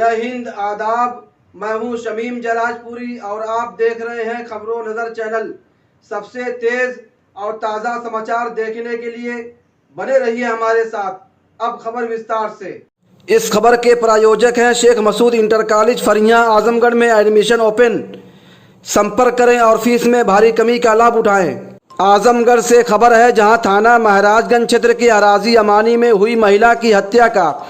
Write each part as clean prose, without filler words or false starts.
जय हिंद, आदाब। मैं हूं शमीम जराजपुरी और आप देख रहे हैं खबरों नज़र चैनल। सबसे तेज़ और ताज़ा समाचार देखने के लिए बने रहिए हमारे साथ। अब खबर विस्तार से। इस खबर के प्रायोजक हैं शेख मसूद इंटर कॉलेज फरियां, आजमगढ़ में एडमिशन ओपन। संपर्क करें और फीस में भारी कमी का लाभ उठाएं। आजमगढ़ से खबर है, जहां थाना महाराजगंज क्षेत्र के अराजी अमानी में हुई महिला की हत्या का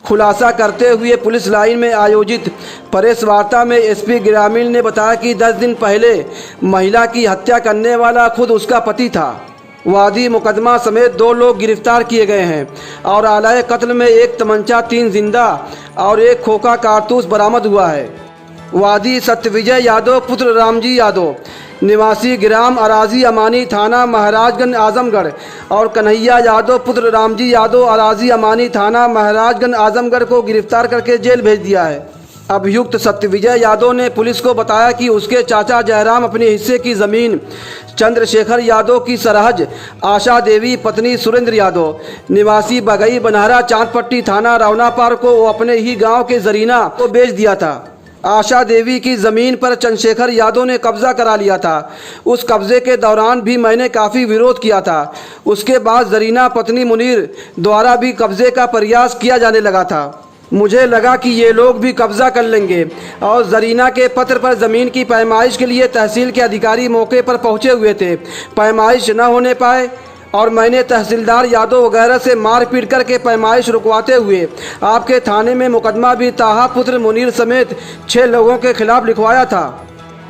खुलासा करते हुए पुलिस लाइन में आयोजित प्रेस वार्ता में एसपी ग्रामीण ने बताया कि 10 दिन पहले महिला की हत्या करने वाला खुद उसका पति था। वादी मुकदमा समेत 2 लोग गिरफ्तार किए गए हैं और आलाए कत्ल में एक तमंचा, 3 जिंदा और एक खोखा कारतूस बरामद हुआ है। वादी सत्यविजय यादव पुत्र रामजी यादव निवासी ग्राम अराजी अमानी, थाना महाराजगंज, आजमगढ़ और कन्हैया यादव पुत्र रामजी यादव अराजी अमानी, थाना महाराजगंज, आजमगढ़ को गिरफ्तार करके जेल भेज दिया है। अभियुक्त सत्यविजय यादव ने पुलिस को बताया कि उसके चाचा जयराम अपने हिस्से की ज़मीन चंद्रशेखर यादव की सरहज आशा देवी पत्नी सुरेंद्र यादव निवासी बगई बनहरा चांदपट्टी, थाना रावनापार को अपने ही गांव के जरीना को बेच दिया था। आशा देवी की ज़मीन पर चंद्रशेखर यादव ने कब्जा करा लिया था। उस कब्जे के दौरान भी मैंने काफ़ी विरोध किया था। उसके बाद जरीना पत्नी मुनीर द्वारा भी कब्जे का प्रयास किया जाने लगा था। मुझे लगा कि ये लोग भी कब्जा कर लेंगे और जरीना के पत्र पर ज़मीन की पैमाइश के लिए तहसील के अधिकारी मौके पर पहुंचे हुए थे। पैमाइश न होने पाए और मैंने तहसीलदार यादव वगैरह से मारपीट करके पैमाइश रुकवाते हुए आपके थाने में मुकदमा भी ताहा पुत्र मुनीर समेत 6 लोगों के खिलाफ लिखवाया था।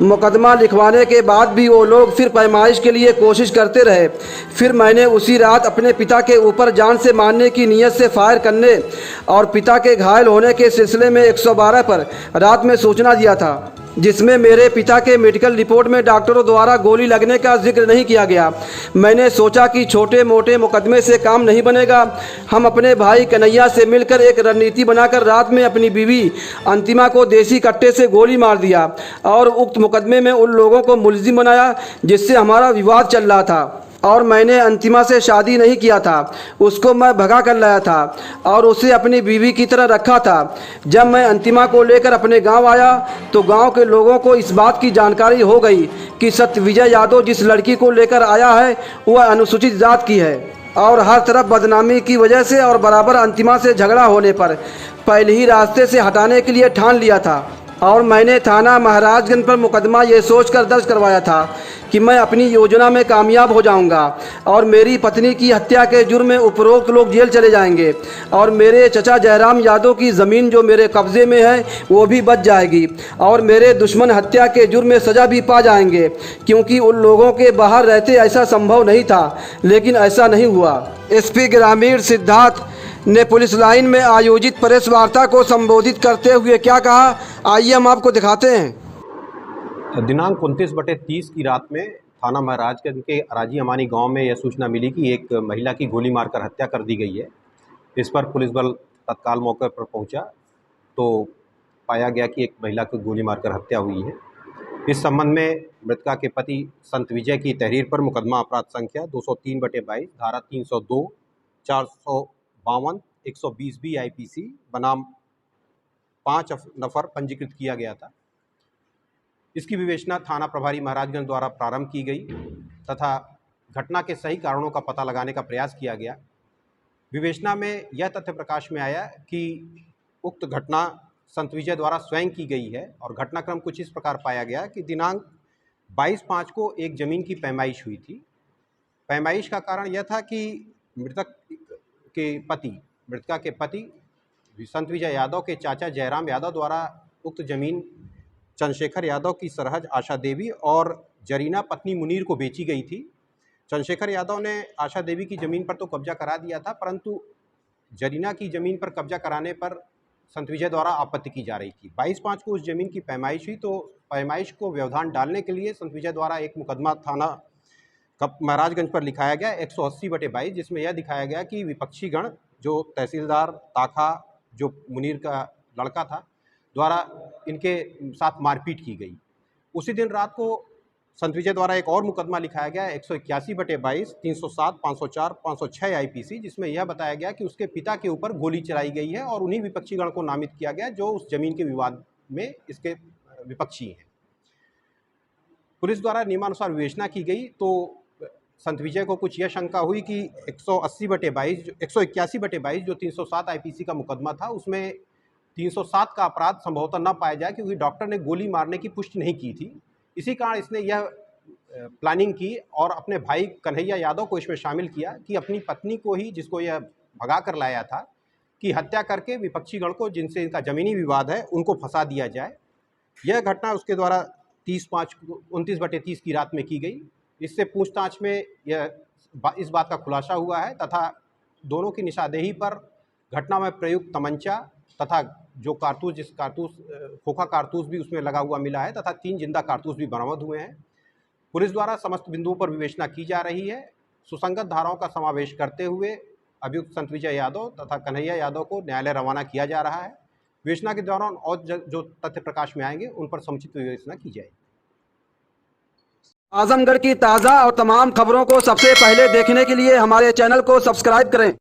मुकदमा लिखवाने के बाद भी वो लोग फिर पैमाइश के लिए कोशिश करते रहे। फिर मैंने उसी रात अपने पिता के ऊपर जान से मारने की नीयत से फायर करने और पिता के घायल होने के सिलसिले में 112 पर रात में सूचना दिया था, जिसमें मेरे पिता के मेडिकल रिपोर्ट में डॉक्टरों द्वारा गोली लगने का जिक्र नहीं किया गया। मैंने सोचा कि छोटे मोटे मुकदमे से काम नहीं बनेगा। हम अपने भाई कन्हैया से मिलकर एक रणनीति बनाकर रात में अपनी बीवी अंतिमा को देसी कट्टे से गोली मार दिया और उक्त मुकदमे में उन लोगों को मुलजिम बनाया जिससे हमारा विवाद चल रहा था। और मैंने अंतिमा से शादी नहीं किया था, उसको मैं भगा कर लाया था और उसे अपनी बीवी की तरह रखा था। जब मैं अंतिमा को लेकर अपने गांव आया तो गांव के लोगों को इस बात की जानकारी हो गई कि सत्यविजय यादव जिस लड़की को लेकर आया है वह अनुसूचित जात की है और हर तरफ बदनामी की वजह से और बराबर अंतिमा से झगड़ा होने पर पहले ही रास्ते से हटाने के लिए ठान लिया था। और मैंने थाना महाराजगंज पर मुकदमा ये सोचकर दर्ज करवाया था कि मैं अपनी योजना में कामयाब हो जाऊंगा और मेरी पत्नी की हत्या के जुर्म में उपरोक्त लोग जेल चले जाएंगे और मेरे चचा जयराम यादव की ज़मीन जो मेरे कब्ज़े में है वो भी बच जाएगी और मेरे दुश्मन हत्या के जुर्म में सज़ा भी पा जाएंगे, क्योंकि उन लोगों के बाहर रहते ऐसा संभव नहीं था, लेकिन ऐसा नहीं हुआ। एसपी ग्रामीण सिद्धार्थ ने पुलिस लाइन में आयोजित प्रेस वार्ता को संबोधित करते हुए क्या कहा, आइए हम आपको दिखाते हैं। दिनांक 29/30 की रात में थाना महाराजगंज के अराजी अमानी गांव में यह सूचना मिली कि एक महिला की गोली मारकर हत्या कर दी गई है। इस पर पुलिस बल तत्काल मौके पर पहुंचा तो पाया गया कि एक महिला की गोली मारकर हत्या हुई है। इस संबंध में मृतका के पति संत विजय की तहरीर पर मुकदमा अपराध संख्या 203/22 धारा 302 452 120 बी IPC बनाम 5 नफर पंजीकृत किया गया था। इसकी विवेचना थाना प्रभारी महाराजगंज द्वारा प्रारंभ की गई तथा घटना के सही कारणों का पता लगाने का प्रयास किया गया। विवेचना में यह तथ्य प्रकाश में आया कि उक्त घटना संत विजय द्वारा स्वयं की गई है और घटनाक्रम कुछ इस प्रकार पाया गया कि दिनांक 22/5 को एक ज़मीन की पैमाइश हुई थी। पैमाइश का कारण यह था कि मृतका के पति संत विजय यादव के चाचा जयराम यादव द्वारा उक्त ज़मीन चंद्रशेखर यादव की सरहज आशा देवी और जरीना पत्नी मुनीर को बेची गई थी। चंद्रशेखर यादव ने आशा देवी की ज़मीन पर तो कब्जा करा दिया था, परंतु जरीना की ज़मीन पर कब्जा कराने पर संत विजय द्वारा आपत्ति की जा रही थी। 22/5 को उस ज़मीन की पैमाइश हुई तो पैमाइश को व्यवधान डालने के लिए संत विजय द्वारा एक मुकदमा थाना महाराजगंज पर लिखाया गया 180/22, जिसमें यह दिखाया गया कि विपक्षी गण जो तहसीलदार ताखा जो मुनीर का लड़का था द्वारा इनके साथ मारपीट की गई। उसी दिन रात को संत विजय द्वारा एक और मुकदमा लिखाया गया 181/22, 307, 504, 506 आईपीसी, जिसमें यह बताया गया कि उसके पिता के ऊपर गोली चलाई गई है और उन्हीं विपक्षी गण को नामित किया गया जो उस जमीन के विवाद में इसके विपक्षी हैं। पुलिस द्वारा नियमानुसार विवेचना की गई तो संत विजय को कुछ यह शंका हुई कि 181/22 जो 307 आईपीसी का मुकदमा था, उसमें 307 का अपराध संभवतः न पाया जाए क्योंकि डॉक्टर ने गोली मारने की पुष्टि नहीं की थी। इसी कारण इसने यह प्लानिंग की और अपने भाई कन्हैया यादव को इसमें शामिल किया कि अपनी पत्नी को ही, जिसको यह भगा कर लाया था, कि हत्या करके विपक्षी गण को, जिनसे इनका ज़मीनी विवाद है, उनको फंसा दिया जाए। यह घटना उसके द्वारा 29/30 की रात में की गई। इससे पूछताछ में इस बात का खुलासा हुआ है तथा दोनों की निशानदेही पर घटना में प्रयुक्त तमंचा तथा जो खोखा कारतूस भी उसमें लगा हुआ मिला है तथा 3 जिंदा कारतूस भी बरामद हुए हैं। पुलिस द्वारा समस्त बिंदुओं पर विवेचना की जा रही है। सुसंगत धाराओं का समावेश करते हुए अभियुक्त संत विजय यादव तथा कन्हैया यादव को न्यायालय रवाना किया जा रहा है। विवेचना के दौरान और जो तथ्य प्रकाश में आएंगे उन पर समुचित विवेचना की जाएगी। आजमगढ़ की ताज़ा और तमाम खबरों को सबसे पहले देखने के लिए हमारे चैनल को सब्सक्राइब करें।